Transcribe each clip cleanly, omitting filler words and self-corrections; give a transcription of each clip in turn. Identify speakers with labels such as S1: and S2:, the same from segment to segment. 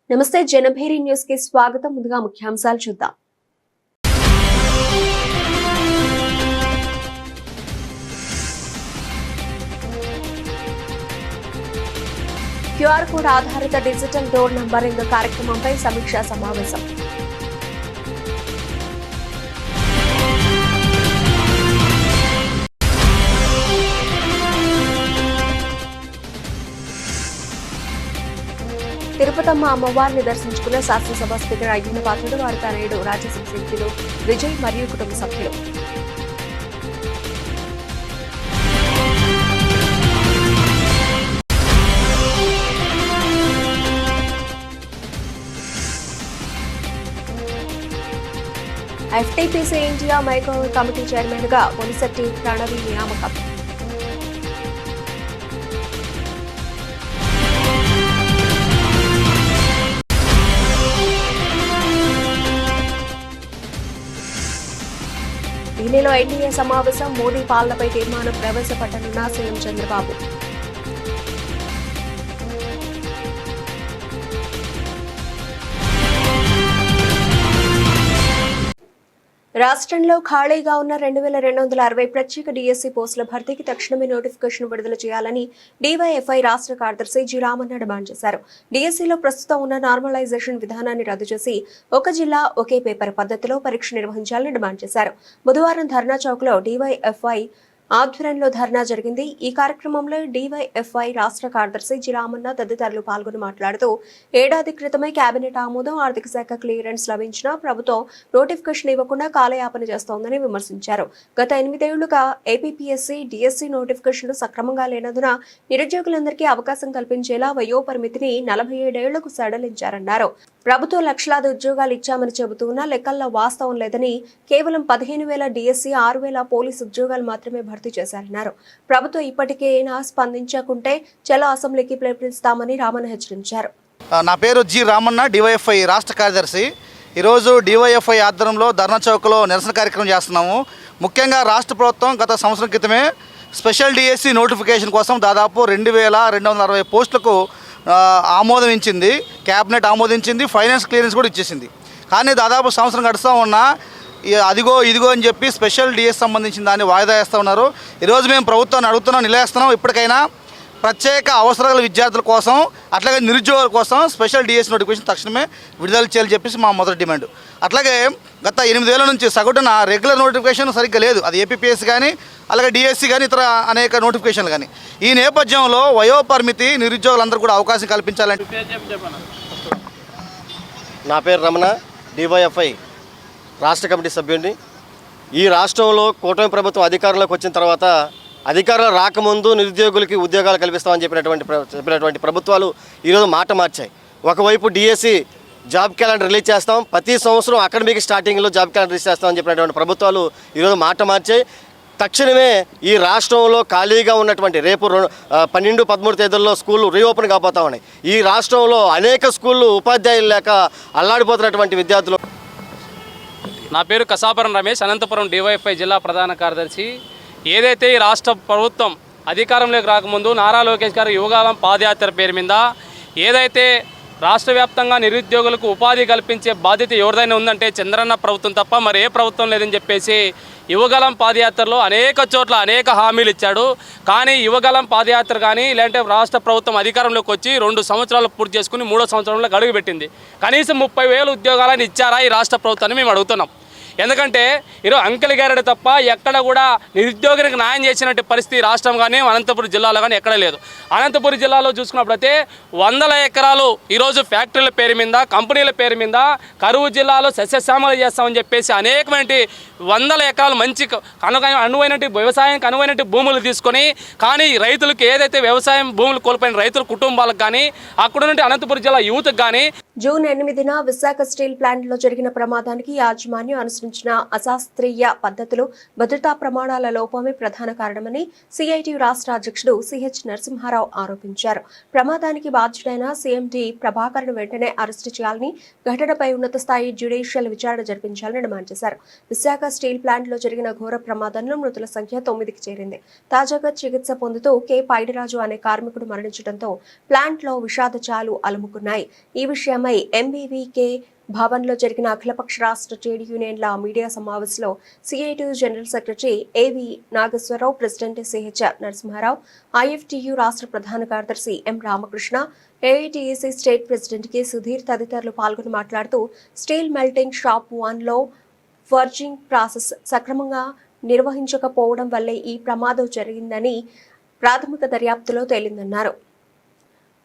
S1: నమస్తే జనభేరి న్యూస్ కి స్వాగతం. ముందుగా ముఖ్యాంశాలు చూద్దాం. క్యూఆర్ కోడ్ ఆధారిత డిజిటల్ డోర్ నంబరింగ్ కార్యక్రమంపై సమీక్షా సమావేశం. తిరుపతమ్మ అమ్మవారిని దర్శించుకున్న శాసనసభ స్పీకర్ అయ్యన్న పాత్రుడు, వారి తనయుడు రాజ్యసభ సభ్యులు విజయ్ మరియు కుటుంబ సభ్యులు. FTPC India micro committee chairman గా పొలిశెట్టి ప్రణవి నియామకం. ఢిల్లీలో ఎన్డీఏ సమావేశం, మోదీ పాలనపై తీర్మానం ప్రవేశపెట్టనున్న సీఎం చంద్రబాబు. రాష్ట్రంలో ఖాళీగా ఉన్న 2260 ప్రత్యేక డీఎస్సీ పోస్టుల భర్తీకి తక్షణమే నోటిఫికేషన్ విడుదల చేయాలని డీవైఎఫ్ఐ రాష్ట్ర కార్యదర్శి జి రామన్న డిమాండ్ చేశారు. డీఎస్సీలో ప్రస్తుతం ఉన్న నార్మలైజేషన్ విధానాన్ని రద్దు చేసి ఒక జిల్లా ఒకే పేపర్ పద్ధతిలో పరీక్ష నిర్వహించాలని డిమాండ్ చేశారు. బుధవారం ధర్నా చౌక్ లో డీవైఎఫ్ఐ ఆధ్వర్యంలో ధర్నా జరిగింది. ఈ కార్యక్రమంలో డీవైఎఫ్ఐ రాష్ట్ర కార్యదర్శి జి రామన్న తదితరులు పాల్గొని మాట్లాడుతూ, ఏడాది క్రితమే కేబినెట్ ఆమోదం, ఆర్థిక శాఖ క్లియరెన్స్ లభించినా ప్రభుత్వం నోటిఫికేషన్ ఇవ్వకుండా కాలయాపన చేస్తోందని విమర్శించారు. గత 8 ఏళ్లుగా ఏపీపీఎస్సీ, డీఎస్సీ నోటిఫికేషన్లు సక్రమంగా లేనందున నిరుద్యోగులందరికీ అవకాశం కల్పించేలా వయో పరిమితిని 47 ఏళ్లకు సడలించారన్నారు. ప్రభుత్వం లక్షలాది ఉద్యోగాలు ఇచ్చామని చెబుతున్నా లెక్కల్లో వాస్తవం లేదని, కేవలం 15,000 డీఎస్సీ, 6,000 పోలీసు ఉద్యోగాలు మాత్రమే భర్తీ చేశారన్నారు. ప్రభుత్వం ఇప్పటికైనా స్పందించకుంటే చలో అసెంబ్లీకి పిలుపునిస్తామని రామన్న హెచ్చరించారు.
S2: నా పేరు జి రామన్న, డివైఎఫ్ఐ రాష్ట్ర కార్యదర్శి. ఈరోజు డివైఎఫ్ఐ ఆధ్వర్యంలో ధర్నా చౌక్లో నిరసన కార్యక్రమం చేస్తున్నాము. ముఖ్యంగా రాష్ట్ర ప్రభుత్వం గత సంవత్సరం క్రితమే స్పెషల్ డిఎస్సీ నోటిఫికేషన్ కోసం దాదాపు 2260 పోస్టులకు ఆమోదించింది, క్యాబినెట్ ఆమోదించింది, ఫైనాన్స్ క్లియరెన్స్ కూడా ఇచ్చేసింది. కానీ దాదాపు సంవత్సరం గడుస్తూ ఉన్నా అదిగో ఇదిగో అని చెప్పి స్పెషల్ డిఎస్ సంబంధించిన దాన్ని వాయిదా వేస్తూ ఉన్నారు. ఈరోజు మేము ప్రభుత్వాన్ని అడుగుతున్నాం, నిలవేస్తున్నాం, ఇప్పటికైనా ప్రత్యేక అవసరాల విద్యార్థుల కోసం అట్లాగే నిరుద్యోగుల కోసం స్పెషల్ డిఎస్ నోటిఫికేషన్ తక్షణమే విడుదల చేయాలని చెప్పేసి మా మొదటి డిమాండ్. అట్లాగే గత 8 ఏళ్ల నుంచి సగటున రెగ్యులర్ నోటిఫికేషన్ సరిగ్గా లేదు, అది ఏపీపీఎస్ కానీ అలాగే డిఎస్సి కానీ ఇతర అనేక నోటిఫికేషన్లు కానీ. ఈ నేపథ్యంలో వయో పరిమితి నిరుద్యోగులందరూ కూడా అవకాశం కల్పించాలంటే.
S3: నా పేరు రమణ, డివైఎఫ్ఐ రాష్ట్ర కమిటీ సభ్యుడిని. ఈ రాష్ట్రంలో కూటమి అధికారంలోకి వచ్చిన తర్వాత అధికారులు రాకముందు నిరుద్యోగులకి ఉద్యోగాలు కల్పిస్తామని చెప్పినటువంటి ప్రభుత్వాలు ఈరోజు మాట మార్చాయి. ఒకవైపు డిఎస్సి జాబ్ క్యాలెండర్ రిలీజ్ చేస్తాం, ప్రతి సంవత్సరం అకాడమిక్ స్టార్టింగ్లో జాబ్ క్యాలెండర్ రిలీజ్ చేస్తామని చెప్పినటువంటి ప్రభుత్వాలు ఈరోజు మాట మార్చాయి. తక్షణమే ఈ రాష్ట్రంలో ఖాళీగా ఉన్నటువంటి రేపు 12-13 తేదీల్లో స్కూళ్ళు రీఓపెన్ కాబోతా ఉన్నాయి. ఈ రాష్ట్రంలో అనేక స్కూళ్ళు ఉపాధ్యాయులు లేక అల్లాడిపోతున్నటువంటి విద్యార్థులు.
S4: నా పేరు కసాపురం రమేష్, అనంతపురం డివైఎఫ్ఐ జిల్లా ప్రధాన కార్యదర్శి. ఏదైతే ఈ రాష్ట్ర ప్రభుత్వం అధికారంలోకి రాకముందు నారా లోకేష్ గారు యువకాలం పాదయాత్ర పేరు మీద ఏదైతే రాష్ట్ర వ్యాప్తంగా నిరుద్యోగులకు ఉపాధి కల్పించే బాధ్యత ఎవరిదైనా ఉందంటే చంద్రన్న ప్రభుత్వం తప్ప మరి ఏ ప్రభుత్వం లేదని చెప్పేసి యువగలం పాదయాత్రలో అనేక చోట్ల అనేక హామీలు ఇచ్చాడు. కానీ యువగలం పాదయాత్ర కానీ లేదంటే రాష్ట్ర ప్రభుత్వం అధికారంలోకి వచ్చి 2 సంవత్సరాలు పూర్తి చేసుకుని 3వ సంవత్సరంలో అడుగు పెట్టింది. కనీసం 30,000 ఉద్యోగాలను ఇచ్చారా ఈ రాష్ట్ర ప్రభుత్వాన్ని మేము అడుగుతున్నాం. ఎందుకంటే ఈరోజు అంకెల గారెడ తప్ప ఎక్కడ కూడా నిరుద్యోగులకు న్యాయం చేసినట్టు పరిస్థితి రాష్ట్రం కానీ అనంతపురం జిల్లాలో కానీ ఎక్కడ లేదు. అనంతపురం జిల్లాలో చూసుకున్నప్పుడైతే 100 ఎకరాలు ఈరోజు ఫ్యాక్టరీల పేరు మీద, కంపెనీల పేరు మీద కరువు జిల్లాలో సస్యశ్యామలు చేస్తామని చెప్పేసి అనేకమైన 100 ఎకరాలు మంచి అనువైనటువంటి వ్యవసాయానికి అనువైనటువంటి భూములు తీసుకొని, కానీ రైతులకు ఏదైతే వ్యవసాయం భూములు కోల్పోయిన రైతుల కుటుంబాలకు కానీ అక్కడ నుండి అనంతపురం జిల్లా యూత్కి కానీ.
S1: జూన్ 8న విశాఖ స్టీల్ ప్లాంట్లో జరిగిన ప్రమాదానికి యాజమాన్యం అనుసరించిన అనుసరించిన అశాస్త్రీయ పద్ధతులు, భద్రతా ప్రమాణాల లోపమే ప్రధాన కారణమని సిఐటియు రాష్ట్ర అధ్యక్షుడు సిహెచ్ నరసింహారావు ఆరోపించారు. ప్రమాదానికి బాధ్యుడైన సీఎండి ప్రభాకర్ను వెంటనే అరెస్టు చేయాలని, ఘటనపై ఉన్నత స్థాయి జ్యుడిషియల్ విచారణ జరిపించాలని డిమాండ్ చేశారు. విశాఖ స్టీల్ ప్లాంట్లో జరిగిన ఘోర ప్రమాదంలో మృతుల సంఖ్య 9కి చేరింది. తాజాగా చికిత్స పొందుతూ కె పైడిరాజు అనే కార్మికుడు మరణించడంతో ప్లాంట్లో విషాద చాలు అలుముకున్నాయి. ఈ విషయమై ఎంబీవీకే భవన్లో జరిగిన అఖిలపక్ష రాష్ట్ర ట్రేడ్ యూనియన్ల మీడియా సమావేశంలో CITU general secretary AV Nageswara Rao, president CH Narasimha Rao, IFTU రాష్ట్ర ప్రధాన కార్యదర్శి M Ramakrishna, AITUC state president K Sudheer తదితరులు పాల్గొని మాట్లాడుతూ స్టీల్ మెల్టింగ్ షాప్ 1లో ఫర్జింగ్ ప్రాసెస్ సక్రమంగా నిర్వహించకపోవడం వల్లే ఈ ప్రమాదం జరిగిందని ప్రాథమిక దర్యాప్తులో తేలిందన్నారు.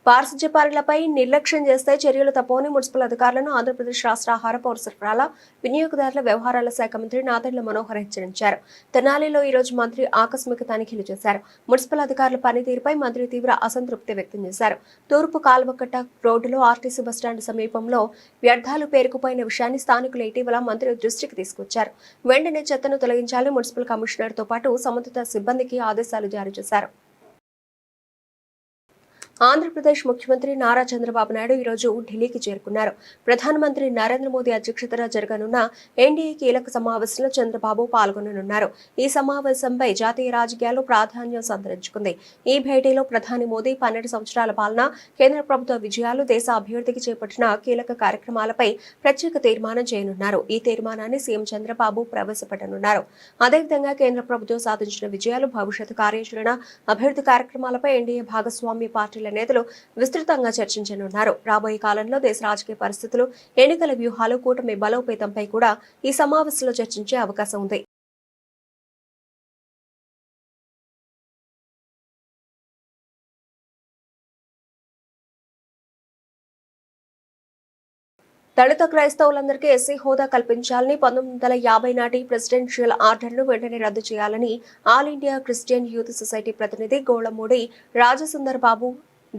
S1: పారిశుధ్య పనులపై నిర్లక్ష్యం చేస్తే చర్యలు తప్పవని మున్సిపల్ అధికారులను ఆంధ్రప్రదేశ్ రాష్ట్ర ఆహార, పౌర సరఫరాల, వినియోగదారుల వ్యవహారాల శాఖ మంత్రి నాదెండ్ల మనోహర్ హెచ్చరించారు. తెనాలిలో ఈ రోజు మంత్రి ఆకస్మిక తనిఖీలు చేశారు. మున్సిపల్ అధికారుల పనితీరుపై మంత్రి తీవ్ర అసంతృప్తి వ్యక్తం చేశారు. తూర్పు కాల్వకట్ట రోడ్డులో ఆర్టీసీ బస్టాండ్ సమీపంలో వ్యర్థాలు పేరుకుపోయిన విషయాన్ని స్థానికులు ఇటీవల మంత్రి దృష్టికి తీసుకొచ్చారు. వెంటనే చెత్తను తొలగించాలని మున్సిపల్ కమిషనర్తో పాటు సంబంధిత సిబ్బందికి ఆదేశాలు జారీ చేశారు. ఆంధ్రప్రదేశ్ ముఖ్యమంత్రి నారా చంద్రబాబు నాయుడు ఈ రోజు ఢిల్లీకి చేరుకున్నారు. ప్రధానమంత్రి నరేంద్ర మోదీ అధ్యక్షతన జరగనున్న ఎన్డీఏ కీలక సమావేశంలో చంద్రబాబు పాల్గొననున్నారు. ఈ సమావేశంపై జాతీయ రాజకీయాల్లో ప్రాధాన్యం సంతరించుకుంది. ఈ భేటీలో ప్రధాని మోదీ 12 సంవత్సరాల పాలన, కేంద్ర ప్రభుత్వ విజయాలు, దేశ అభివృద్ధికి చేపట్టిన కీలక కార్యక్రమాలపై ప్రత్యేక తీర్మానం చేయనున్నారు. ఈ తీర్మానాన్ని సీఎం చంద్రబాబు ప్రవేశపెట్టనున్నారు. అదేవిధంగా కేంద్ర ప్రభుత్వం సాధించిన విజయాలు, భవిష్యత్ కార్యాచరణ, అభివృద్ధి కార్యక్రమాలపై ఎన్డీఏ భాగస్వామ్య పార్టీల నేతలు విస్తృతంగా చర్చించనున్నారు. రాబోయే కాలంలో దేశ రాజకీయ పరిస్థితులు, ఎన్నికల వ్యూహాలు, కూటమి బలోపేతంపై కూడా ఈ సమావేశంలో చర్చించే అవకాశం ఉంది. దళిత క్రైస్తవులందరికీ ఎస్సీ హోదా కల్పించాలని 1950 నాటి ప్రెసిడెన్షియల్ ఆర్డర్ను వెంటనే రద్దు చేయాలని all India Christian youth society ప్రతినిధి గోళమూడి రాజసుందర్ బాబు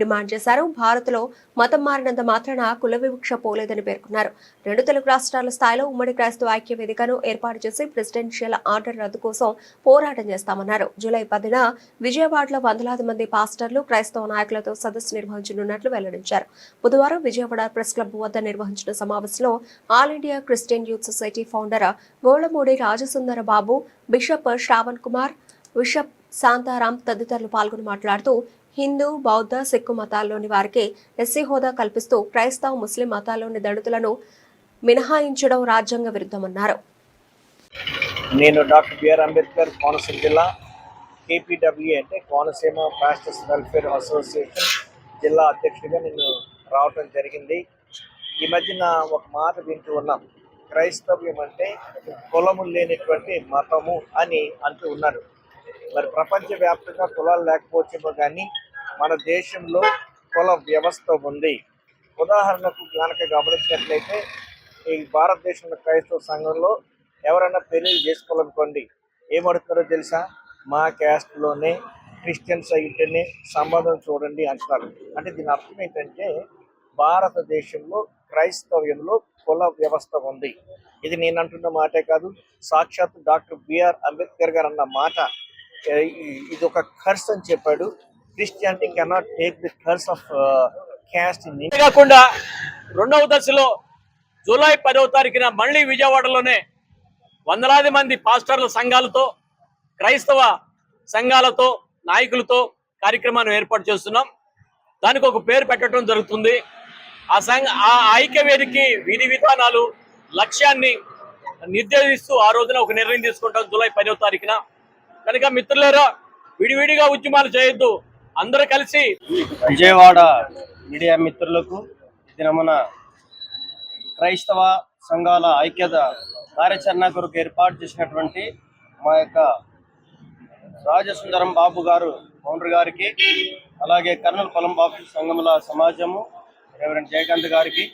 S1: డిమాండ్ చేశారు. భారత్లో మతం మారినంత మాత్రాన కుల వివక్ష పోలేదని పేర్కొన్నారు. 2 తెలుగు రాష్ట్రాల స్థాయిలో ఉమ్మడి క్రైస్తవ ఐక్య వేదికను ఏర్పాటు చేసి ప్రెసిడెన్షియల్ ఆర్డర్ రద్దు కోసం పోరాటం చేస్తామన్నారు. జూలై 10న విజయవాడలో వందలాది మంది పాస్టర్లు, క్రైస్తవ నాయకులతో సదస్సు నిర్వహించనున్నట్లు వెల్లడించారు. బుధవారం విజయవాడ ప్రెస్ క్లబ్ వద్ద నిర్వహించిన సమావేశంలో all India Christian youth society founder Golamudi Rajasundara Babu, bishop Shravan Kumar, bishop Shantaram తదితరులు పాల్గొని మాట్లాడుతూ హిందూ, బౌద్ధ, సిక్కు మతాల్లోని వారికి ఎస్సీ హోదా కల్పిస్తూ క్రైస్తవ, ముస్లిం మతాల్లోని దళితులను మినహాయించడం రాజ్యాంగ విరుద్ధమన్నారు.
S5: నేను డాక్టర్ బిఆర్ అంబేద్కర్ కోనసీమ జిల్లా కేపీడబ్ల్యూ అంటే కోనసీమ పాస్టర్స్ వెల్ఫేర్ అసోసియేషన్ జిల్లా అధ్యక్షుడిగా నేను రావటం జరిగింది. ఈ మధ్యన ఒక మాట వింటూ ఉన్నాం, క్రైస్తవ్యం అంటే కులము లేనటువంటి మతము అని అంటూ ఉన్నారు. మరి ప్రపంచవ్యాప్తంగా కులాలు లేకపోవచ్చేమో కానీ మన దేశంలో కుల వ్యవస్థ ఉంది. ఉదాహరణకు కనుక గమనించినట్లయితే ఈ భారతదేశంలో క్రైస్తవ సంఘంలో ఎవరైనా పెళ్లి చేసుకోవాలనుకోండి, ఏమడుతున్నారో తెలుసా, మా క్యాస్ట్లోనే క్రిస్టియన్స్ అయితేనే సంబంధం చూడండి అంటున్నారు. అంటే దీని అర్థం ఏంటంటే భారతదేశంలో క్రైస్తవ్యంలో కుల వ్యవస్థ ఉంది. ఇది నేను అంటున్న మాటే కాదు, సాక్షాత్ డాక్టర్ బిఆర్ అంబేద్కర్ గారు అన్న మాట. ఇది ఒక కర్స్ అని చెప్పాడు. Christianity cannot take the curse of caste in India.
S6: కాకుండా 2వ దశలో జూలై 10వ తారీఖున మళ్ళీ విజయవాడలోనే వందలాది మంది పాస్టర్ల సంఘాలతో, క్రైస్తవ సంఘాలతో, నాయకులతో కార్యక్రమాన్ని ఏర్పాటు చేస్తున్నాం. దానికి ఒక పేరు పెట్టడం జరుగుతుంది. ఆ ఐక్య వేదికకి విధి విధానాలు, లక్ష్యాన్ని నిర్దేశిస్తూ ఆ రోజున ఒక నిర్ణయం తీసుకుంటాం జూలై 10వ తారీఖున. కనుక మిత్రులారా, విడివిడిగా ఉద్యమాలు చేయొద్దు, అందరూ కలిసి.
S3: విజయవాడ మీడియా మిత్రులకు ఇది మన క్రైస్తవ సంఘాల ఐక్యత కార్యాచరణ కొరకు ఏర్పాటు చేసినటువంటి మా యొక్క రాజసుందరం బాబు గారు ఫౌండర్ గారికి, అలాగే కర్నూలు పొలం బాబు సంఘముల సమాజము రెవరెండ్ జయకాంత్ గారికి,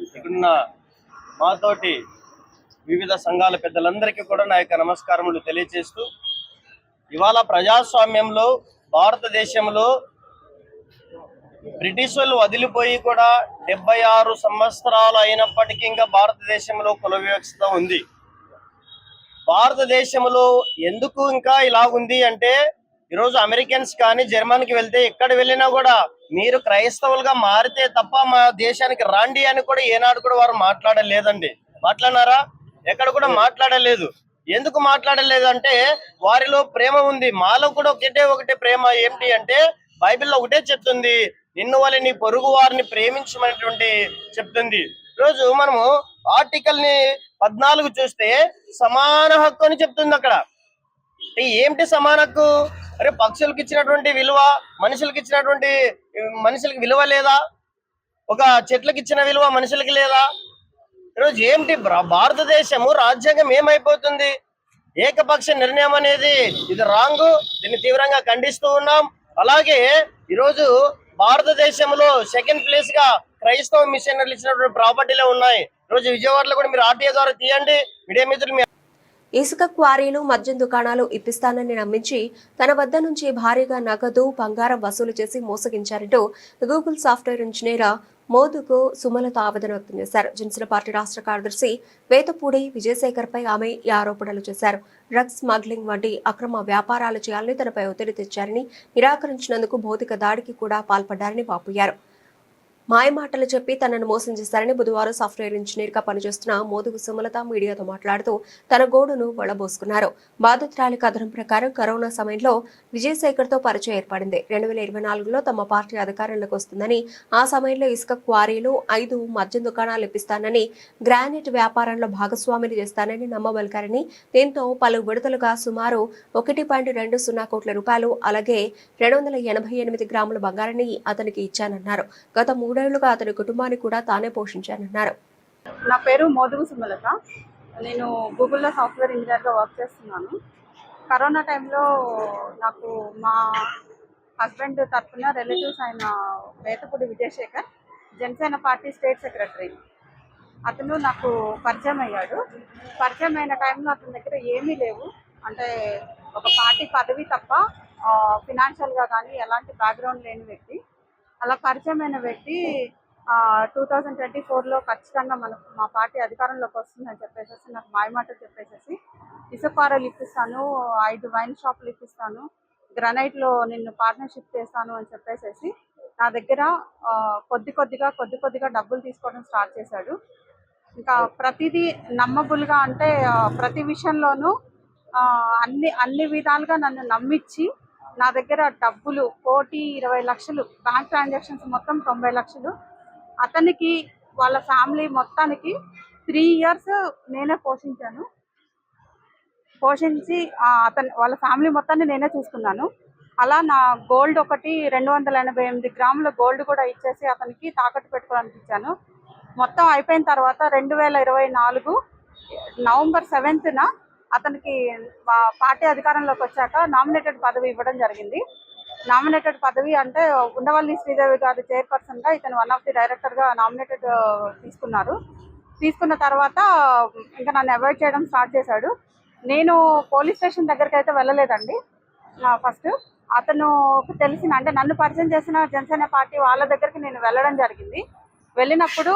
S3: ఇక్కడున్న మాతోటి వివిధ సంఘాల పెద్దలందరికీ కూడా నా యొక్క నమస్కారములు తెలియజేస్తూ, ఇవాళ ప్రజాస్వామ్యంలో భారతదేశంలో బ్రిటిష్ వాళ్ళు వదిలిపోయి కూడా 76 సంవత్సరాలు అయినప్పటికీ ఇంకా భారతదేశంలో కుల వ్యవస్థ ఉంది. భారతదేశంలో ఎందుకు ఇంకా ఇలా ఉంది అంటే, ఈరోజు అమెరికన్స్ కానీ జర్మన్కి వెళ్తే ఎక్కడ వెళ్ళినా కూడా మీరు క్రైస్తవులుగా మారితే తప్ప మా దేశానికి రండి అని కూడా ఏనాడు కూడా వారు మాట్లాడలేదండి. మాట్లాడినారా? ఎక్కడ కూడా మాట్లాడలేదు. ఎందుకు మాట్లాడలేదు అంటే వారిలో ప్రేమ ఉంది. మాలో కూడా ఒకటే ప్రేమ. ఏంటి అంటే బైబిల్లో ఒకటే చెప్తుంది, నిన్ను వల్ల నీ పొరుగు వారిని ప్రేమించమనేటువంటి చెప్తుంది. ఈరోజు మనము ఆర్టికల్ ని 14 చూస్తే సమాన హక్కు అని చెప్తుంది. అక్కడ ఏమిటి సమాన హక్కు? అరే పక్షులకు ఇచ్చినటువంటి విలువ మనుషులకి విలువ లేదా? ఒక చెట్లకు ఇచ్చిన విలువ మనుషులకి లేదా? ఈరోజు ఏమిటి భారతదేశము రాజ్యాంగం ఏమైపోతుంది? ఏకపక్ష నిర్ణయం అనేది ఇది రాంగ్. దీన్ని తీవ్రంగా ఖండిస్తూ ఉన్నాం. అలాగే ఈరోజు భారతదేశంలో సెకండ్ ప్లేస్ గా క్రైస్తవ మిషనరీలు ఇచ్చినటువంటి ప్రాపర్టీలే ఉన్నాయి. ఈరోజు విజయవాడలో కూడా మీరు ఆర్టీఏ ద్వారా తీయండి. మీడియా మిత్రులు
S1: ఇసుక క్వారీలు, మద్యం దుకాణాలు ఇప్పిస్తానని నమ్మించి తన వద్ద నుంచి భారీగా నగదు, బంగారం వసూలు చేసి మోసగించారంటూ గూగుల్ సాఫ్ట్వేర్ ఇంజనీర్ మోదుగు సుమలత ఆవేదన వ్యక్తం చేశారు. జనసేన పార్టీ రాష్ట్ర కార్యదర్శి వేతపూడి విజయశేఖర్పై ఆమె ఈ ఆరోపణలు చేశారు. డ్రగ్స్ స్మగ్లింగ్ వంటి అక్రమ వ్యాపారాలు చేయాలని తనపై ఒత్తిడి తెచ్చారని, నిరాకరించినందుకు భౌతిక దాడికి కూడా పాల్పడ్డారని వాపోయారు. మాయమాటలు చెప్పి తనను మోసం చేశారని బుధవారం సాఫ్ట్వేర్ ఇంజనీర్ గా పనిచేస్తున్న మోదుగు సుమలత మీడియాతో మాట్లాడుతూ తన గోడును వడబోసుకున్నారు. బాధితురాలి కథనం ప్రకారం కరోనా సమయంలో విజయశేఖర్ తో పరిచయం ఏర్పడింది. 2024లో తమ పార్టీ అధికారంలోకి వస్తుందని, ఆ సమయంలో ఇసుక క్వారీలు, 5 మద్యం దుకాణాలు ఇప్పిస్తానని, గ్రానైట్ వ్యాపారంలో భాగస్వామిని చేస్తానని నమ్మబలికారని, దీంతో పలు విడతలుగా సుమారు 1.20 కోట్ల రూపాయలు అలాగే 288 గ్రాముల బంగారాన్ని అతనికి ఇచ్చానన్నారు. గత 3 ఏళ్లుగా అతని కుటుంబాన్ని కూడా తానే పోషించానన్నారు.
S7: నా పేరు మోదుగు సుమలత. నేను గూగుల్లో సాఫ్ట్వేర్ ఇంజనీర్గా వర్క్ చేస్తున్నాను. కరోనా టైంలో నాకు మా హస్బెండ్ తరఫున రిలేటివ్స్ అయిన Vethapudi Vijayasekhar, Janasena party state secretary, అతను నాకు పరిచయం అయ్యాడు. పరిచయం అయిన టైంలో అతని దగ్గర ఏమీ లేవు, అంటే ఒక పార్టీ పదవి తప్ప ఫినాన్షియల్గా కానీ ఎలాంటి బ్యాక్గ్రౌండ్ లేని వ్యక్తి. అలా పరిచయమైన వ్యక్తి 2024లో ఖచ్చితంగా మా పార్టీ అధికారంలోకి వస్తుందని చెప్పేసి నాకు మాయమాటలు చెప్పేసి ఇసుకారాలు ఇప్పిస్తాను, 5 వైన్ షాపులు ఇప్పిస్తాను, గ్రనైట్లో నిన్ను పార్ట్నర్షిప్ చేస్తాను అని చెప్పేసి నా దగ్గర కొద్ది కొద్దిగా డబ్బులు తీసుకోవడం స్టార్ట్ చేశాడు. ఇంకా ప్రతిదీ నమ్మబుల్గా, అంటే ప్రతి విషయంలోనూ అన్ని విధాలుగా నన్ను నమ్మించి నా దగ్గర డబ్బులు 1,20,00,000, బ్యాంక్ ట్రాన్సాక్షన్స్ మొత్తం 90 లక్షలు, అతనికి వాళ్ళ ఫ్యామిలీ మొత్తానికి 3 ఇయర్స్ నేనే పోషించి వాళ్ళ ఫ్యామిలీ మొత్తాన్ని నేనే చూసుకున్నాను. అలా నా గోల్డ్ ఒకటి 288 గ్రాముల గోల్డ్ కూడా ఇచ్చేసి అతనికి తాకట్టు పెట్టుకోవడానికి ఇచ్చాను. మొత్తం అయిపోయిన తర్వాత 2024 నవంబర్ 7న అతనికి పార్టీ అధికారంలోకి వచ్చాక నామినేటెడ్ పదవి ఇవ్వడం జరిగింది. నామినేటెడ్ పదవి అంటే ఉండవల్లి శ్రీదేవి గారి చైర్పర్సన్గా ఇతను వన్ ఆఫ్ ది డైరెక్టర్గా నామినేటెడ్ తీసుకున్న తర్వాత ఇంకా నన్ను అవాయిడ్ చేయడం స్టార్ట్ చేశాడు. నేను పోలీస్ స్టేషన్ దగ్గరికి అయితే వెళ్ళలేదండి. ఫస్ట్ అతను తెలిసిన, అంటే నన్ను పరిచయం చేసిన జనసేన పార్టీ వాళ్ళ దగ్గరికి నేను వెళ్ళడం జరిగింది. వెళ్ళినప్పుడు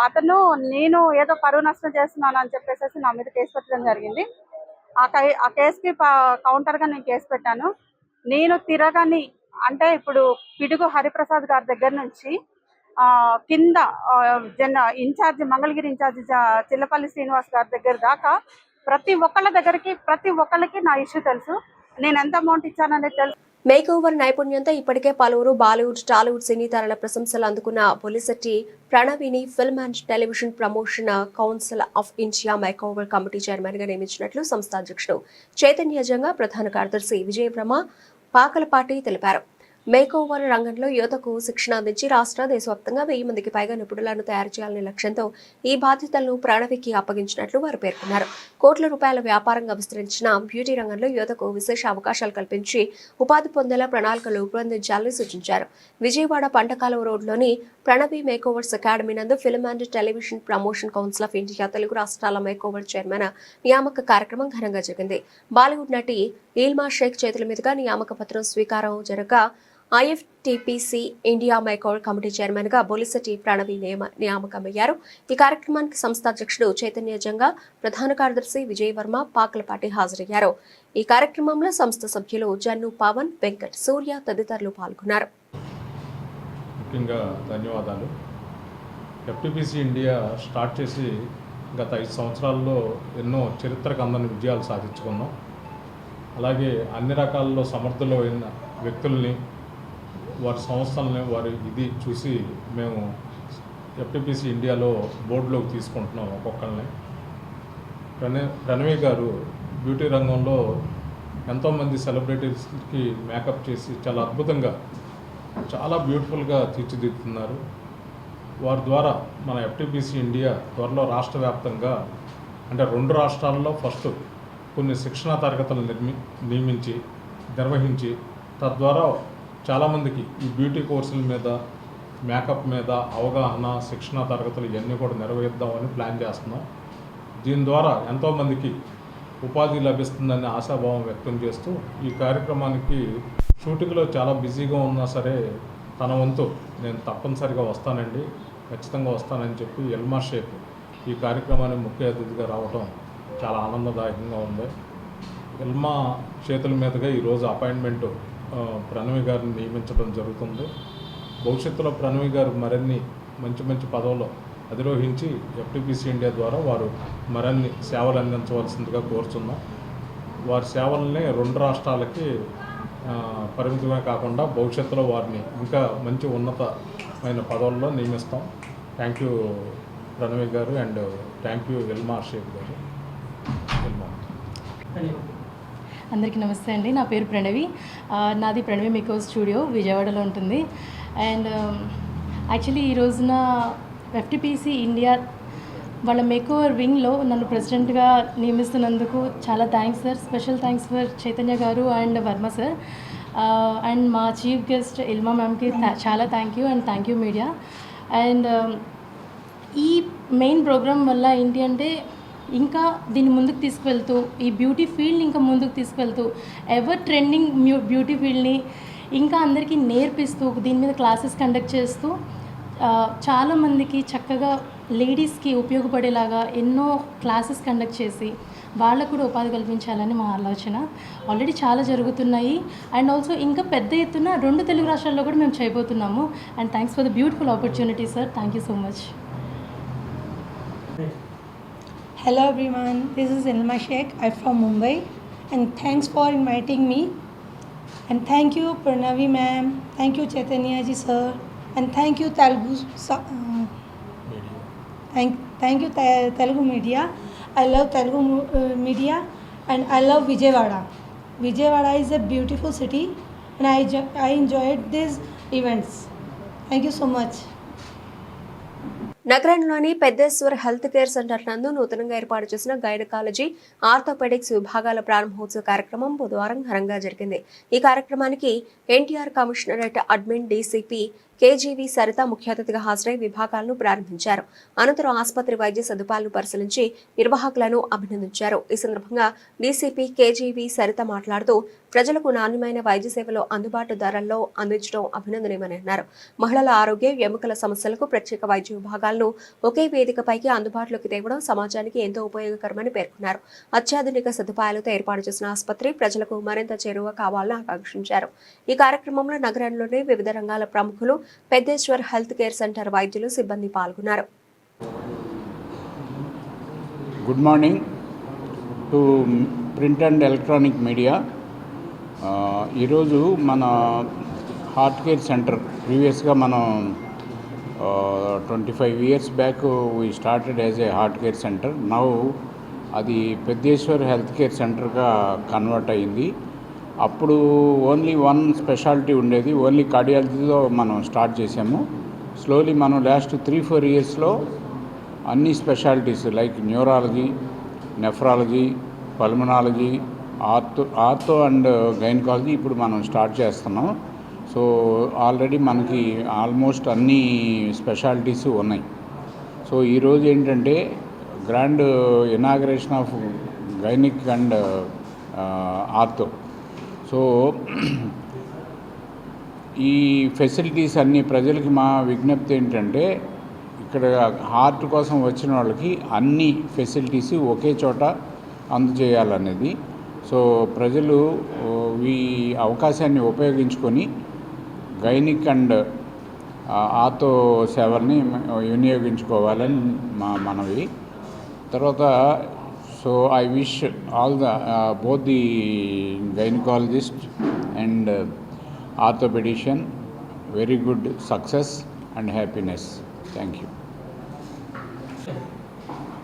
S7: అతను నేను ఏదో పరువు నష్టం చేస్తున్నాను అని చెప్పేసి నా మీద కేసు పెట్టడం జరిగింది. ఆ కేసుకి కౌంటర్గా నేను కేసు పెట్టాను. నేను తిరగని, అంటే ఇప్పుడు పిడుగు హరిప్రసాద్ గారి దగ్గర నుంచి కింద మంగళగిరి ఇన్ఛార్జి చిల్లపల్లి శ్రీనివాస్ గారి దగ్గర దాకా ప్రతి ఒక్కళ్ళకి నా ఇష్యూ తెలుసు. నేను ఎంత అమౌంట్ ఇచ్చాననేది తెలుసు.
S1: మేక్ ఓవర్ నైపుణ్యంతో ఇప్పటికే పలువురు బాలీవుడ్, టాలీవుడ్ సినీ తారల ప్రశంసలు అందుకున్న బొలిశెట్టి ప్రణవిని film and television promotion council of India makeover committee chairman గా నియమించినట్లు సంస్థ అధ్యక్షుడు చైతన్య జంగా, ప్రధాన కార్యదర్శి విజయబ్రహ్మ పాకలపాటి తెలిపారు. మేక్ ఓవర్ రంగంలో యువతకు శిక్షణ అందించి రాష్ట్ర, దేశవ్యాప్తంగా 1000 మందికి పైగా నిపుణులను తయారు చేయాలనే లక్ష్యంతో ఈ బాధ్యతలను ప్రణవికి అప్పగించినట్లు వారు పేర్కొన్నారు. కోట్ల రూపాయల వ్యాపారంగా విస్తరించిన బ్యూటీ రంగంలో యువతకు విశేష అవకాశాలు కల్పించి ఉపాధి పొందేలా ప్రణాళికలు రూపొందించాలని సూచించారు. విజయవాడ పంటకాలువ రోడ్లోని ప్రణవి మేక్ ఓవర్స్ అకాడమీ నందు film and television promotion council of India Telugu రాష్ట్రాల మేక్ ఓవర్ చైర్మన్ నియామక కార్యక్రమం ఘనంగా జరిగింది. బాలీవుడ్ నటి ఈల్మా షేక్ చేతుల మీదుగా నియామక పత్రం స్వీకారం జరగగా ఐఎఫ్టిపిసి ఇండియా మైకోర్ కమిటీ చైర్మన్ గా బొలిశెట్టి ప్రణవి నియామకమయ్యారు. ఈ కార్యక్రమానికి సంస్థ అధ్యక్షుడు చైతన్య జంగా, ప్రధాన కార్యదర్శి విజయ్ వర్మ, పాకలపాటి హాజరయ్యారు. ఈ కార్యక్రమంలో సంస్థ సభ్యులు జన్ను పవన్, వెంకట్, సూర్య తదితరులు పాల్గొన్నారు.
S8: ముఖ్యంగా ధన్యవాదాలు. ఎఫ్టిపిసి ఇండియా స్టార్ట్ చేసి గత 5 సంవత్సరాల్లో ఎన్నో చరిత్రకు అందని విజయాలు సాధించుకున్నాం. అలాగే అన్ని రకాలలో సమర్థులైన వ్యక్తుల్ని, వారి సంస్థలని, వారి ఇది చూసి మేము ఎఫ్టిపిసి ఇండియాలో బోర్డులోకి తీసుకుంటున్నాం ఒక్కొక్కరిని. ప్రణవి గారు బ్యూటీ రంగంలో ఎంతోమంది సెలబ్రిటీస్కి మేకప్ చేసి చాలా అద్భుతంగా, చాలా బ్యూటిఫుల్గా తీర్చిదిద్దుతున్నారు. వారి ద్వారా మన ఎఫ్టిపిసి ఇండియా త్వరలో రాష్ట్ర వ్యాప్తంగా, అంటే 2 రాష్ట్రాల్లో ఫస్ట్ కొన్ని శిక్షణా తరగతులు నిర్వహించి తద్వారా చాలామందికి ఈ బ్యూటీ కోర్సుల మీద, మేకప్ మీద అవగాహన, శిక్షణా తరగతులు ఇవన్నీ కూడా నిర్వహిద్దామని ప్లాన్ చేస్తున్నాం. దీని ద్వారా ఎంతోమందికి ఉపాధి లభిస్తుందని ఆశాభావం వ్యక్తం చేస్తూ ఈ కార్యక్రమానికి షూటింగ్లో చాలా బిజీగా ఉన్నా సరే తన వంతు నేను తప్పనిసరిగా వస్తానండి, ఖచ్చితంగా వస్తానని చెప్పి ఎల్మా షేక్ ఈ కార్యక్రమానికి ముఖ్య అతిథిగా రావడం చాలా ఆనందదాయకంగా ఉంది. ఎల్మా చేతుల మీదుగా ఈరోజు అపాయింట్మెంటు ప్రణవి గారిని నియమించడం జరుగుతుంది. భవిష్యత్తులో ప్రణవి గారు మరిన్ని మంచి పదవులు అధిరోహించి ఎఫ్టిపిసి ఇండియా ద్వారా వారు మరిన్ని సేవలు అందించవలసిందిగా కోరుతున్నాం. వారి సేవల్ని 2 రాష్ట్రాలకి పరిమితమే కాకుండా భవిష్యత్తులో వారిని ఇంకా మంచి ఉన్నతమైన పదవుల్లో నియమిస్తాం. థ్యాంక్ యూ ప్రణవి గారు అండ్ థ్యాంక్ యూ ఎల్మా షేక్ గారు.
S9: అందరికీ నమస్తే అండి. నా పేరు ప్రణవి. నాది ప్రణవి మేకప్ స్టూడియో విజయవాడలో ఉంటుంది. అండ్ యాక్చువల్లీ ఈ రోజున ఎఫ్టిపిసి ఇండియా వాళ్ళ మేకోవర్ వింగ్లో నన్ను ప్రెసిడెంట్గా నియమిస్తున్నందుకు చాలా thanks sir. Special thanks for Chaitanya గారు అండ్ వర్మ సార్. అండ్ మా చీఫ్ గెస్ట్ ఇల్మా మ్యామ్కి చాలా thank you and thank you media. And ఈ మెయిన్ ప్రోగ్రామ్ వల్ల ఏంటి అంటే ఇంకా దీన్ని ముందుకు తీసుకువెళ్తూ, ఈ బ్యూటీ ఫీల్డ్ని ఇంకా ముందుకు తీసుకువెళ్తూ, ఎవర్ ట్రెండింగ్ బ్యూటీ ఫీల్డ్ని ఇంకా అందరికీ నేర్పిస్తూ, దీని మీద క్లాసెస్ కండక్ట్ చేస్తూ చాలామందికి చక్కగా లేడీస్కి ఉపయోగపడేలాగా ఎన్నో క్లాసెస్ కండక్ట్ చేసి వాళ్ళకు కూడా ఉపాధి కల్పించాలని మా ఆలోచన. ఆల్రెడీ చాలా జరుగుతున్నాయి అండ్ ఆల్సో ఇంకా పెద్ద ఎత్తున 2 తెలుగు రాష్ట్రాల్లో కూడా మేము చేయబోతున్నాము. And thanks for the beautiful opportunity sir. Thank you so much.
S10: Hello everyone, this is Ilma Sheikh. I'm from Mumbai and thanks for inviting me. And thank you Pranavi ma'am, thank you Chaitanya ji sir, and thank you Telugu thank you Telugu media. I love Telugu media and I love Vijayawada. Vijayawada is a beautiful city and I enjoyed these events. Thank you so much.
S1: నగరంలోని పెద్దేశ్వర్ health care centre నందు నూతనంగా ఏర్పాటు చేసిన gynaecology, orthopaedics విభాగాల ప్రారంభోత్సవ కార్యక్రమం బుధవారం ఘనంగా జరిగింది. ఈ కార్యక్రమానికి NTR commissionerate admin DCP KGV Saritha ముఖ్య అతిథిగా హాజరై విభాగాలను ప్రారంభించారు. అనంతరం ఆసుపత్రి వైద్య సదుపాయాలను పరిశీలించి నిర్వాహకులను అభినందించారు. ఈ సందర్భంగా డీసీపీ కేజీవీ సరిత మాట్లాడుతూ ప్రజలకు నాణ్యమైన వైద్య సేవలు అందుబాటు ధరల్లో అందించడం అభినందనీయమని అన్నారు. మహిళల ఆరోగ్యం, ఎముకల సమస్యలకు ప్రత్యేక వైద్య విభాగాలను ఒకే వేదికపైకి అందుబాటులోకి తేవడం సమాజానికి ఎంతో ఉపయోగకరమని పేర్కొన్నారు. అత్యాధునిక సదుపాయాలతో ఏర్పాటు చేసిన ఆసుపత్రి ప్రజలకు మరింత చేరువ కావాలని ఆకాంక్షించారు. ఈ కార్యక్రమంలో నగరంలోని వివిధ రంగాల ప్రముఖులు, పెద్దేశ్వర్ హెల్త్ కేర్ సెంటర్ వైద్యులు, సిబ్బంది పాల్గొన్నారు.
S11: Good morning to print and electronic media. ఈరోజు మన హార్ట్ కేర్ సెంటర్ ప్రీవియస్గా మనం 25 years back we started as a heart care centre. Now అది పెద్దేశ్వర్ హెల్త్ కేర్ సెంటర్గా కన్వర్ట్ అయ్యింది. అప్పుడు ఓన్లీ 1 స్పెషాలిటీ ఉండేది, ఓన్లీ కార్డియాలజీలో మనం స్టార్ట్ చేసాము. స్లోలీ మనం లాస్ట్ 3-4 yearsలో అన్ని specialities like neurology, nephrology, pulmonology, ortho and gynaecology ఇప్పుడు మనం స్టార్ట్ చేస్తున్నాం. సో ఆల్రెడీ మనకి ఆల్మోస్ట్ అన్ని స్పెషాలిటీస్ ఉన్నాయి. సో ఈరోజు ఏంటంటే grand inauguration of gynaec and ortho. So ఈ ఫెసిలిటీస్ అన్ని ప్రజలకి మా విజ్ఞప్తి ఏంటంటే ఇక్కడ హార్ట్ కోసం వచ్చిన వాళ్ళకి అన్ని ఫెసిలిటీస్ ఒకే చోట అందజేయాలనేది. సో ప్రజలు ఈ అవకాశాన్ని ఉపయోగించుకొని గైనిక్ అండ్ ఆర్థో సేవల్ని వినియోగించుకోవాలని మా మనవి. తర్వాత so I wish all both the gynecologist and orthopedician very good success and happiness. Thank you.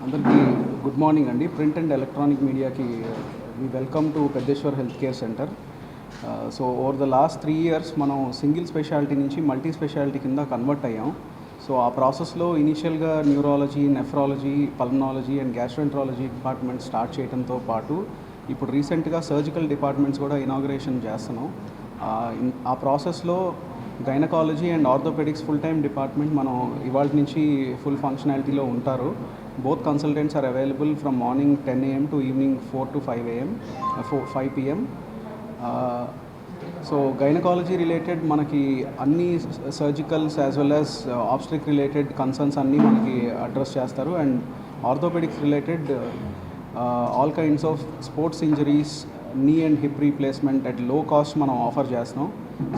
S12: అందరికీ గుడ్ మార్నింగ్ అండి. ప్రింట్ అండ్ ఎలక్ట్రానిక్ మీడియాకి we welcome to Peddeshwar health care centre. So over the last 3 years మనం single speciality నుంచి multi speciality కింద convert అయ్యాం. So ఆ ప్రాసెస్లో ఇనీషియల్గా neurology, nephrology, pulmonology and gastroenterology department start చేయడంతో పాటు ఇప్పుడు రీసెంట్గా సర్జికల్ డిపార్ట్మెంట్స్ కూడా ఇనాగ్రేషన్ చేస్తున్నాం. ఆ ప్రాసెస్లో gynaecology and orthopaedics full time department మనం ఇవాళ నుంచి ఫుల్ ఫంక్షనాలిటీలో ఉంటారు. Both consultants are available from morning 10 AM to evening 4 to 5 PM. So gynecology related మనకి అన్ని surgicals as well as obstetric related concerns అన్నీ మనకి అడ్రస్ చేస్తారు. And orthopaedics related all kinds of sports injuries, knee and hip replacement at low cost మనం offer చేస్తున్నాం.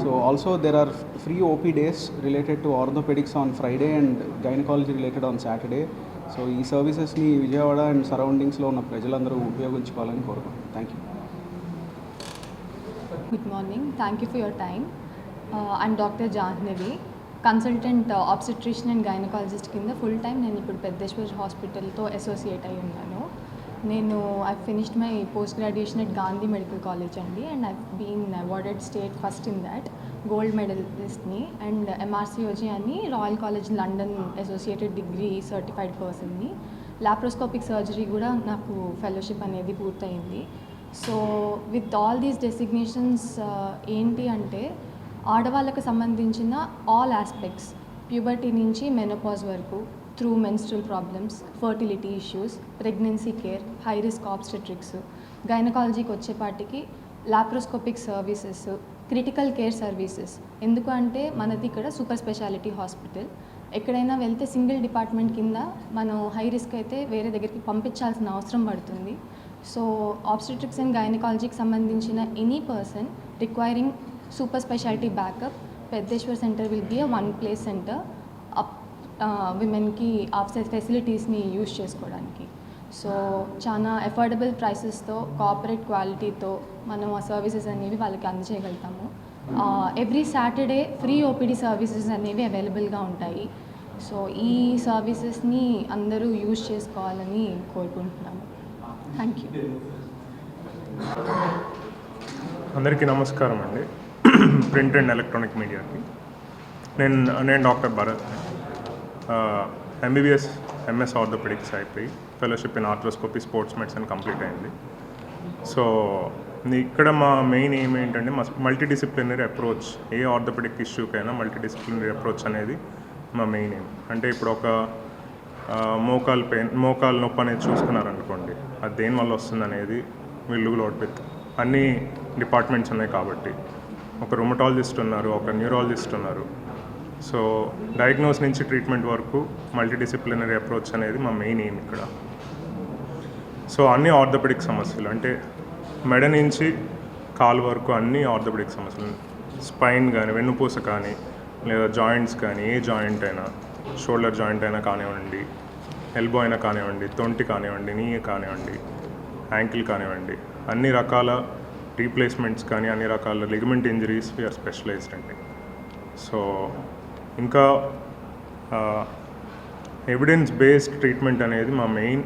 S12: So also there are free OP days related to orthopaedics on Friday and gynaecology related on Saturday. So ఈ సర్వీసెస్ని Vijayawada and సరౌండింగ్స్లో ఉన్న ప్రజలందరూ ఉపయోగించుకోవాలని కోరుకుంటున్నాను. Thank you.
S13: Good morning. Thank you for your time. I'm Dr. Jahnavi, consultant obstetrician and gynecologist కింద full time నేను ఇప్పుడు పెద్దేశ్వర్ హాస్పిటల్తో అసోసియేట్ అయి ఉన్నాను. I finished my post graduation at Gandhi Medical College అండి, and I've been awarded state first in that, gold medalistని, and MRCOG అని royal college London associated degree certified పర్సన్ని. Laparoscopic surgery కూడా నాకు ఫెలోషిప్ అనేది పూర్తయింది. So with all these designations ఏంటి అంటే ఆడవాళ్ళకు సంబంధించిన ఆల్ ఆస్పెక్ట్స్, ప్యూబర్టీ నుంచి మెనోపాజ్ వరకు, through menstrual problems, fertility issues, pregnancy care, high risk obstetrics, గైనకాలజీకి వచ్చేపాటికి laparoscopic services, critical care services. ఎందుకు అంటే మనది ఇక్కడ సూపర్ స్పెషాలిటీ హాస్పిటల్. ఎక్కడైనా వెళ్తే సింగిల్ డిపార్ట్మెంట్ కింద మనం హై రిస్క్ అయితే వేరే దగ్గరికి పంపించాల్సిన అవసరం పడుతుంది. సో ఆబ్స్టెట్రిక్స్ అండ్ గైనకాలజీకి సంబంధించిన any person requiring super speciality backup, Peddeshwar centre will be one place centre విమెన్కి ఆ ఫెసిలిటీస్ని యూజ్ చేసుకోవడానికి. సో చాలా అఫోర్డబుల్ ప్రైసెస్తో, కోఆపరేట్ క్వాలిటీతో మనం ఆ సర్వీసెస్ అనేవి వాళ్ళకి అందజేయగలుగుతాము. Every Saturday free OPD services అనేవి అవైలబుల్గా ఉంటాయి. సో ఈ సర్వీసెస్ని అందరూ యూజ్ చేసుకోవాలని కోరుకుంటున్నాము. Thank you.
S14: అందరికీ నమస్కారం అండి. ప్రింట్ అండ్ ఎలక్ట్రానిక్ మీడియాకి నేను doctor Bharat, MBBS MS orthopaedics అయిపోయి fellowship in arthroscopy sports medicine complete అయింది. సో ఇక్కడ మా మెయిన్ ఎయిమ్ ఏంటంటే మల్టీడిసిప్లినరీ అప్రోచ్, ఏ ఆర్థోపెడిక్ ఇష్యూకైనా మల్టీడిసిప్లినరీ అప్రోచ్ అనేది మా మెయిన్ ఎయిమ్. అంటే ఇప్పుడు ఒక మోకాలు నొప్పి అనేది చూసుకున్నారనుకోండి, అది దేనివల్ల వస్తుంది అనేది వీళ్ళు లోటు అన్ని డిపార్ట్మెంట్స్ ఉన్నాయి కాబట్టి, ఒక రుమటాలజిస్ట్ ఉన్నారు, ఒక న్యూరాలజిస్ట్ ఉన్నారు. సో డయాగ్నోస్ నుంచి ట్రీట్మెంట్ వరకు మల్టీడిసిప్లినరీ అప్రోచ్ అనేది మా మెయిన్ ఎయిమ్ ఇక్కడ. సో అన్ని ఆర్థోపెడిక్ సమస్యలు, అంటే మెడ నుంచి కాలు వరకు అన్ని ఆర్థోపెడిక్ సమస్యలు, స్పైన్ కానీ, వెన్నుపూస కానీ, లేదా జాయింట్స్ కానీ, ఏ జాయింట్ అయినా, షోల్డర్ జాయింట్ అయినా కానివ్వండి, ఎల్బో అయినా కానివ్వండి, తొంటి కానివ్వండి, నీ కానివ్వండి, యాంకిల్ కానివ్వండి, అన్ని రకాల రీప్లేస్మెంట్స్ కానీ, అన్ని రకాల లిగమెంట్ ఇంజరీస్ వీఆర్ స్పెషలైజ్డ్ అండి. సో ఇంకా ఎవిడెన్స్ బేస్డ్ ట్రీట్మెంట్ అనేది మా మెయిన్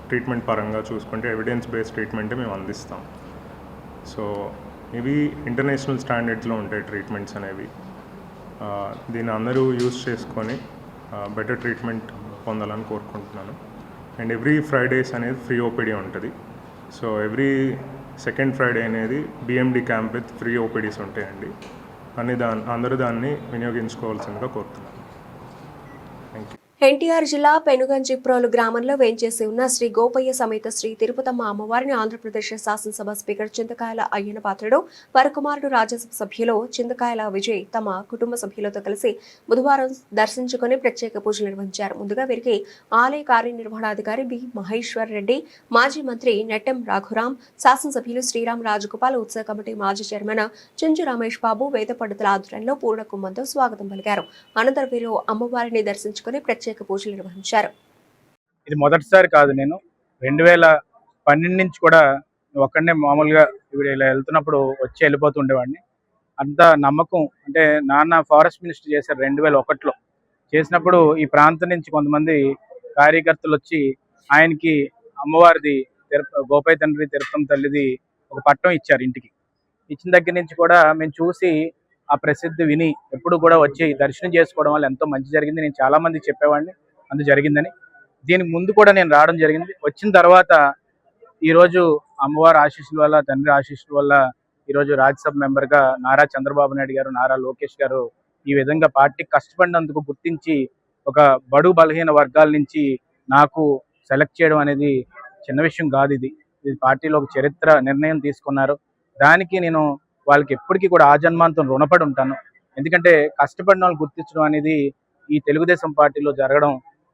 S14: ట్రీట్మెంట్ పరంగా చూసుకుంటే ఎవిడెన్స్ బేస్డ్ ట్రీట్మెంటే మేము అందిస్తాం. సో ఇవి ఇంటర్నేషనల్ స్టాండర్డ్స్లో ఉంటాయి ట్రీట్మెంట్స్ అనేవి. దీన్ని అందరూ యూజ్ చేసుకొని బెటర్ ట్రీట్మెంట్ పొందాలని కోరుకుంటున్నాను. అండ్ ఎవ్రీ ఫ్రైడేస్ అనేది ఫ్రీ ఓపీడీ ఉంటుంది. సో ఎవ్రీ సెకండ్ ఫ్రైడే అనేది BMD camp with free OPDs ఉంటాయండి. అందరూ దాన్ని వినియోగించుకోవాల్సిందిగా కోరుతున్నాను. Thank you.
S1: ఎన్టీఆర్ జిల్లా పెనుగంచిప్రోలు గ్రామంలో వేంచేసి ఉన్న శ్రీ గోపయ్య సమేత శ్రీ తిరుపతమ్మ అమ్మవారిని ఆంధ్రప్రదేశ్ శాసనసభ స్పీకర్ చింతకాయల అయ్యన పాత్రుడు వారి కుమారుడు రాజ్యసభ సభ్యులు చింతకాయల విజయ్ తమ కుటుంబ సభ్యులతో కలిసి బుధవారం దర్శించుకుని ప్రత్యేక పూజలు నిర్వహించారు. ముందుగా వీరికి ఆలయ కార్యనిర్వహణాధికారి బి మహేశ్వర్ రెడ్డి, మాజీ మంత్రి నెట్టెం రఘురాం, శాసనసభ్యులు శ్రీరామ్ రాజగోపాల్, ఉత్సవ కమిటీ మాజీ చైర్మన్ చింజు రమేష్ బాబు వేద పండితుల ఆధ్వర్యంలో పూర్ణ కుంభంతో స్వాగతం పలికారు. అనంతరం వీరు అమ్మవారిని దర్శించుకుని ప్రత్యేక పూజలు నిర్వహించారు.
S15: ఇది మొదటిసారి కాదు, నేను 2012 నుంచి కూడా ఒక్కడనే మామూలుగా ఇలా వెళ్తున్నప్పుడు వచ్చి వెళ్ళిపోతుండేవాడిని. అంత నమ్మకం అంటే నాన్న ఫారెస్ట్ మినిస్టర్ చేశారు 2001లో. చేసినప్పుడు ఈ ప్రాంతం నుంచి కొంతమంది కార్యకర్తలు వచ్చి ఆయనకి అమ్మవారిది గోపయ్య తండ్రి తిరుపతమ్మ తల్లిది ఒక పట్టం ఇచ్చారు ఇంటికి. ఇచ్చిన దగ్గర నుంచి కూడా మేము చూసి ఆ ప్రసిద్ధి విని ఎప్పుడు కూడా వచ్చి దర్శనం చేసుకోవడం వల్ల ఎంతో మంచి జరిగింది. నేను చాలా మందికి చెప్పేవాడిని అందు జరిగిందని. దీనికి ముందు కూడా నేను రావడం జరిగింది. వచ్చిన తర్వాత ఈరోజు అమ్మవారి ఆశీస్సుల వల్ల, తండ్రి ఆశీస్సుల వల్ల ఈరోజు రాజ్యసభ మెంబర్గా నారా చంద్రబాబు నాయుడు గారు, నారా లోకేష్ గారు ఈ విధంగా పార్టీకి కష్టపడినందుకు గుర్తించి ఒక బడు బలహీన వర్గాల నుంచి నాకు సెలెక్ట్ చేయడం అనేది చిన్న విషయం కాదు. ఇది పార్టీలో ఒక చరిత్ర నిర్ణయం తీసుకున్నారు. దానికి నేను వాళ్ళకి ఎప్పటికీ కూడా ఆజన్మాంతం రుణపడి ఉంటాను. ఎందుకంటే కష్టపడిన వాళ్ళు గుర్తించడం అనేది ఈ తెలుగుదేశం పార్టీలో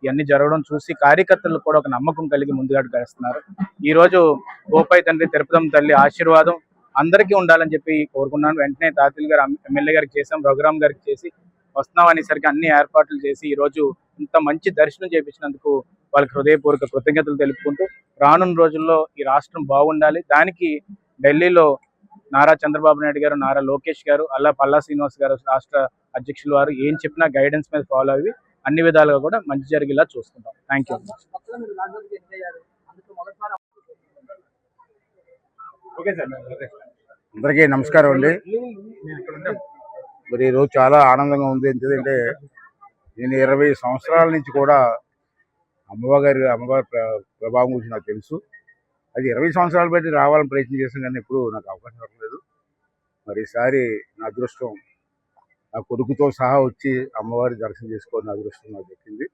S15: ఇవన్నీ జరగడం చూసి కార్యకర్తలకు కూడా ఒక నమ్మకం కలిగి ముందుగాడు గడుస్తున్నారు. ఈరోజు గోపయ్య తండ్రి తిరుపతమ్మ తల్లి ఆశీర్వాదం అందరికీ ఉండాలని చెప్పి కోరుకున్నాను. వెంటనే తాతయ్య గారు ఎమ్మెల్యే గారికి చేసాం, రఘురామ్ గారికి చేసి వస్తున్నాం అనేసరికి అన్ని ఏర్పాట్లు చేసి ఈరోజు ఇంత మంచి దర్శనం చేయించినందుకు వాళ్ళకి హృదయపూర్వక కృతజ్ఞతలు తెలుపుకుంటూ రానున్న రోజుల్లో ఈ రాష్ట్రం బాగుండాలి. దానికి ఢిల్లీలో నారా చంద్రబాబు నాయుడు గారు, నారా లోకేష్ గారు, అలా పల్లా శ్రీనివాస్ గారు రాష్ట్ర అధ్యక్షులు వారు ఏం చెప్పినా గైడెన్స్ మీద ఫాలో అయ్యి అన్ని విధాలుగా కూడా మంచి జరిగేలా చూసుకుంటాం. Thank you.
S16: అందరికీ నమస్కారం అండి. మరి ఈరోజు చాలా ఆనందంగా ఉంది. ఎందుకంటే నేను 20 సంవత్సరాల నుంచి కూడా అమ్మవారి ప్రభావం గురించి నాకు తెలుసు. అది 20 సంవత్సరాలు బట్టి రావాలని ప్రయత్నం చేశాను, కానీ ఎప్పుడు నాకు అవకాశం దొరకలేదు. మరి ఈసారి నా అదృష్టం నా కొడుకుతో సహా వచ్చి అమ్మవారి దర్శనం చేసుకోవాలని అదృష్టం నాకు దక్కింది.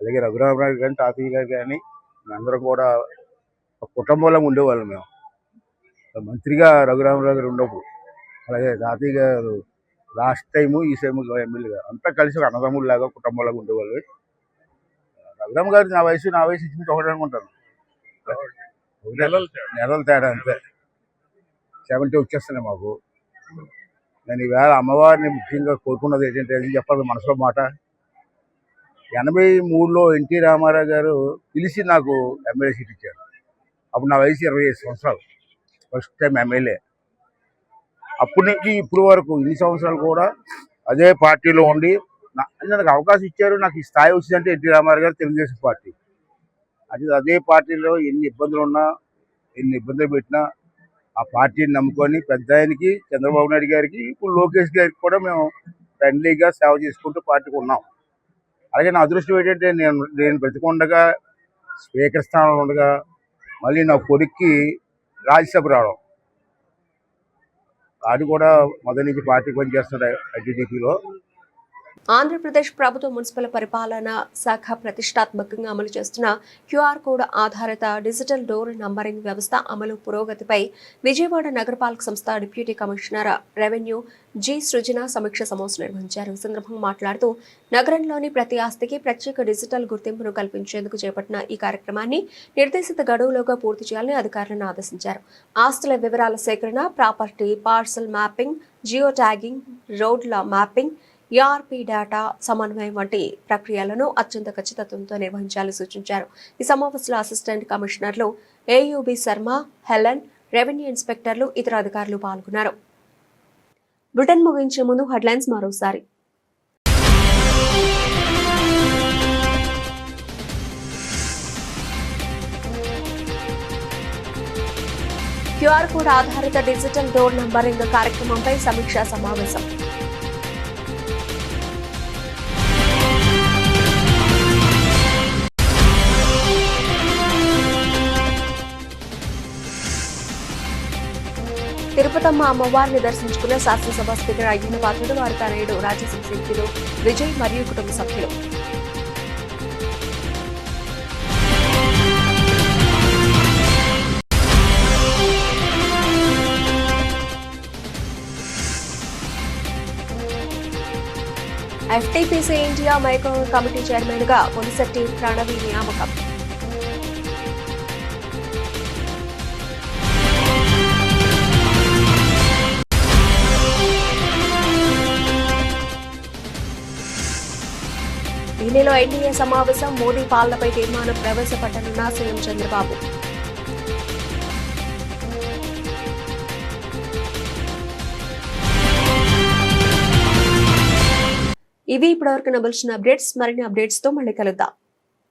S16: అలాగే రఘురామరావు కానీ తాతయ్య గారు కానీ మేమందరం కూడా ఒక కుటుంబంలో ఉండేవాళ్ళం. మేము మంత్రిగా రఘురామరావు గారు ఉన్నప్పుడు, అలాగే తాతయ్య గారు లాస్ట్ టైము ఈ టైము ఎమ్మెల్యేగా అంతా కలిసి ఒక అన్నదమ్ముళ్ళలాగా కుటుంబంలాగా ఉండేవాళ్ళు. రఘురామ గారు నా వయసు ఇచ్చింది ఒకటి అనుకుంటాను, నెలల తేడా అంతే. 70 వచ్చేస్తున్నాయి మాకు. నేను ఈవేళ అమ్మవారిని ముఖ్యంగా కోరుకున్నది ఏంటంటే, అది చెప్పాలి మనసులో మాట. 83లో ఎన్టీ రామారావు గారు పిలిచి నాకు ఎమ్మెల్యే సీట్ ఇచ్చారు. అప్పుడు నా వయసు 25 సంవత్సరాలు, ఫస్ట్ టైం ఎమ్మెల్యే. అప్పటి నుంచి ఇప్పుడు వరకు ఇన్ని సంవత్సరాలు కూడా అదే పార్టీలో ఉండి నాకు అవకాశం ఇచ్చారు. నాకు ఈ స్థాయి వచ్చిందంటే ఎన్టీ రామారావు గారు, తెలుగుదేశం పార్టీ. అదే పార్టీలో ఎన్ని ఇబ్బందులు ఉన్నా, ఎన్ని ఇబ్బందులు పెట్టినా ఆ పార్టీని నమ్ముకొని పెద్ద ఆయనకి చంద్రబాబు నాయుడు గారికి, ఇప్పుడు లోకేష్ గారికి కూడా మేము ఫ్రెండ్లీగా సేవ చేసుకుంటూ పార్టీకి ఉన్నాం. అలాగే నా అదృష్టం ఏంటంటే నేను బ్రతికుండగా స్పీకర్ స్థానంలో ఉండగా మళ్ళీ నా కొడుక్కి రాజ్యసభ రావడం. అది కూడా మొదటి నుంచి పార్టీ పనిచేస్తున్నాడు ఐటీడీపీలో.
S1: ఆంధ్రప్రదేశ్ ప్రభుత్వ మున్సిపల్ పరిపాలనా శాఖ ప్రతిష్టాత్మకంగా అమలు చేస్తున్న క్యూఆర్ కోడ్ ఆధారిత డిజిటల్ డోర్ నంబరింగ్ వ్యవస్థ అమలు పురోగతిపై విజయవాడ నగరపాలక సంస్థ డిప్యూటీ కమిషనర్ రెవెన్యూ జి సృజన సమీక్ష సమావేశం నిర్వహించారు. ఈ సందర్భంగా మాట్లాడుతూ నగరంలోని ప్రతి ఆస్తికి ప్రత్యేక డిజిటల్ గుర్తింపును కల్పించేందుకు చేపట్టిన ఈ కార్యక్రమాన్ని నిర్దేశిత గడువులోగా పూర్తి చేయాలని అధికారులను ఆదేశించారు. ఆస్తుల వివరాల సేకరణ, property parcel mapping, geo tagging, రోడ్ల మ్యాపింగ్, ERP డేటా సమన్వయం వంటి ప్రక్రియలను అత్యంత ఖచ్చితత్వంతో నిర్వహించాలని సూచించారు. ఈ సమావేశంలో అసిస్టెంట్ కమిషనర్లు ఏయుబి శర్మ, హెలెన్, రెవెన్యూ ఇన్స్పెక్టర్లు, ఇతర అధికారులు పాల్గొన్నారు. బులెటిన్ ముగించే ముందు హెడ్లైన్స్ మరోసారి. క్యూఆర్ కోడ్ ఆధారిత డిజిటల్ డోర్ నంబరింగ్ కార్యక్రమంపై సమీక్షా సమావేశం. తిరుపతమ్మ అమ్మవారిని దర్శించుకున్న శాసనసభ స్పీకర్ అయ్యన్న పాత్రుడు, వారి తనయుడు రాజ్యసభ సభ్యులు విజయ్ మరియు కుటుంబ సభ్యులు. FTPC India micro committee chairman గా పొలిశెట్టి ప్రణవి నియామకం. ఢిల్లీలో ఎన్డీఏ సమావేశం, మోదీ పాలనపై తీర్మానం ప్రవేశపెట్టనున్న సీఎం చంద్రబాబు. ఇవి ఇప్పటివరకు నబల్చిన అప్డేట్స్. మరిన్ని అప్డేట్స్ తో మళ్ళీ కలుద్దాం.